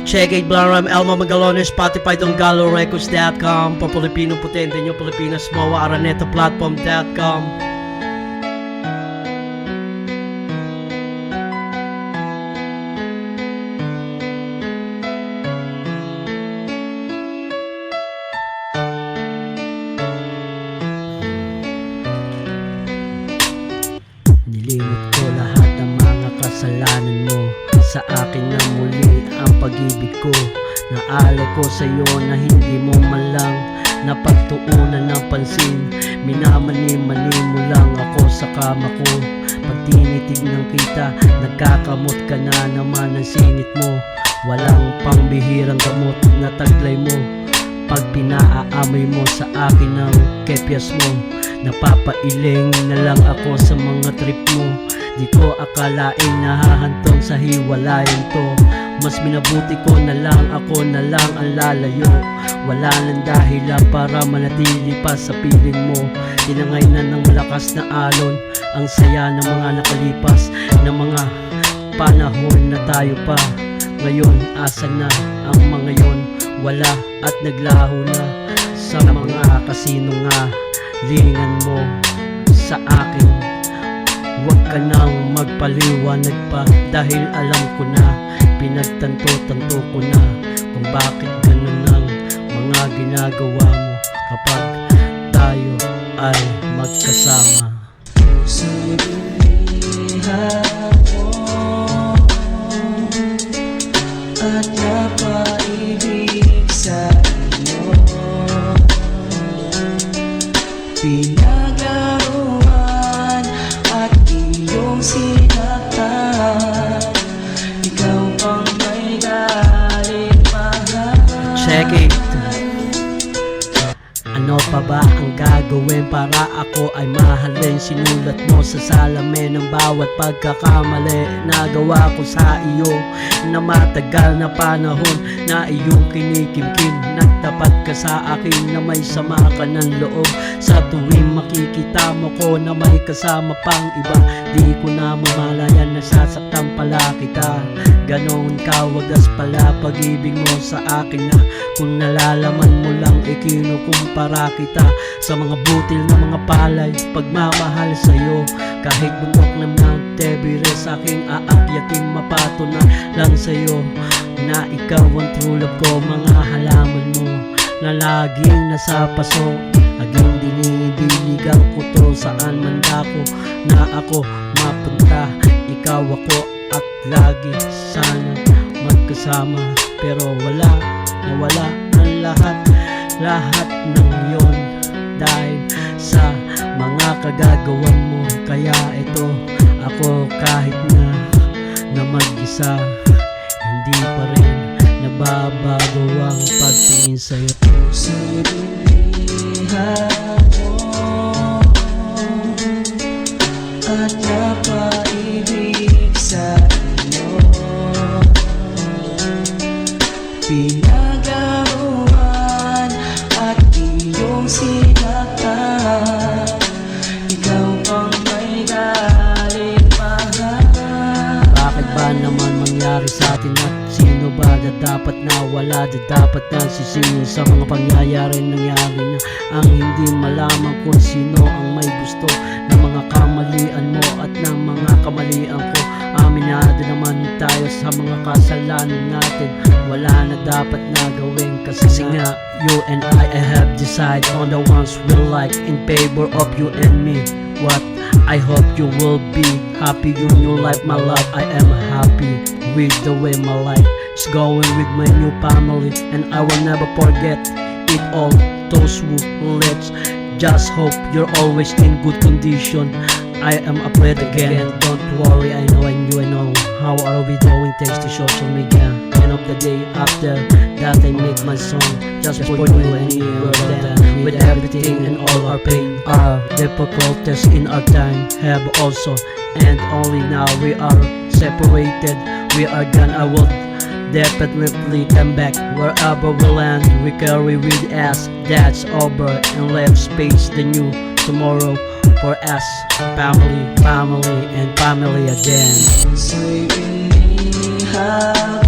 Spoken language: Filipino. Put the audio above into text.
Check it, Blaram, Elmo Magalones, Spotify, Donggalo, Records.com, po Pilipino Potente nyo, Pilipinas, Moa, Araneta, Platform.com. Nilimot ko lahat ng mga kasalanan mo. Sa akin na muli ang pag-ibig ko. Naalay ko sa'yo na hindi mo man lang napagtuunan ng pansin. Minamani-mani mo lang ako sa kama ko. Pag tinitignan kita, nagkakamot ka na naman ng singit mo. Walang pangbihirang gamot na taglay mo. Pag pinaaamoy mo sa akin ang kepyas mo, napapailing na lang ako sa mga trip mo. Di ko akalain nahahantong sa hiwalayan to. Mas minabuti ko na lang ako na lang ang lalayo. Wala nang dahilan para manatili pa sa piling mo. Tinangay na ng malakas na alon ang saya ng mga nakalipas na mga panahon na tayo pa. Ngayon asan na ang mga yon? Wala at naglaho na sa mga kasinungalingan mo sa akin. Huwag ka nang magpaliwanag pa, dahil alam ko na, pinagtanto-tanto ko na kung bakit ganun ang mga ginagawa mo kapag tayo ay magkasama. Sa bilihan mo at napaibig sa iyo, pinaglaruan at iyong sinaktan. Ikaw pang may galit mahal. Check it. Ano pa ba ang gagawin para ako ay mahalin? Sinulat mo sa salamin ang bawat pagkakamali nagawa ko sa iyo na matagal na panahon na iyong kinikimkim. Nagtapat ka sa akin na may sama ka ng loob. Sa tuwing makikita mo ko na may kasama pang iba, di ko na mamalayan na sasaktan pala kita. Ganon ka wagas pala pag-ibig mo sa akin na kung nalalaman mo lang ikinukumpara kita sa mga butil na mga palay. Pagmamahal sa'yo kahit bundok ng Mount Everest, aking aakyatin mapatunan lang sa'yo na ikaw ang true love ko. Mga halaman mo na laging nasa paso, aging dinidiligan ko to. Saan man ako na ako mapunta, ikaw ako at lagi sana magkasama. Pero nawala ang lahat ng yon dahil sa mga kagagawan mo. Kaya ito ako kahit na mag-isa, hindi pa rin nababago ang pagtingin sa'yo. Sa bilihan mo at napaibig sa iyo, pinaglaruan at iyong sinaktan. Ikaw pang may galit mahal. Bakit ba naman mangyari sa atin at sino ba dapat na wala dapat na sisingin sa mga pangyayaring nangyari na ang hindi malaman kung sino ang may gusto ng mga kamalian mo at ng mga kamalian ko. Aminado naman tayo sa mga kasalanan natin. Wala na dapat na gawin kasi nga you and I have decided on the ones we like in favor of you and me. What I hope you will be happy in your life, my love. I am happy with the way my life is going with my new family, and I will never forget it all. Those who let's just hope you're always in good condition. I am afraid again. Don't worry, I know how are we doing thanks to social media. End of the day, after that I make my song just for you and me. With everything and all our pain, our difficulties in our time have also, and only now we are separated. We are gone. I will definitely come back. Wherever we land, we carry with us. That's over and left space the new tomorrow for us. Family, and family again. Sa'y bilihan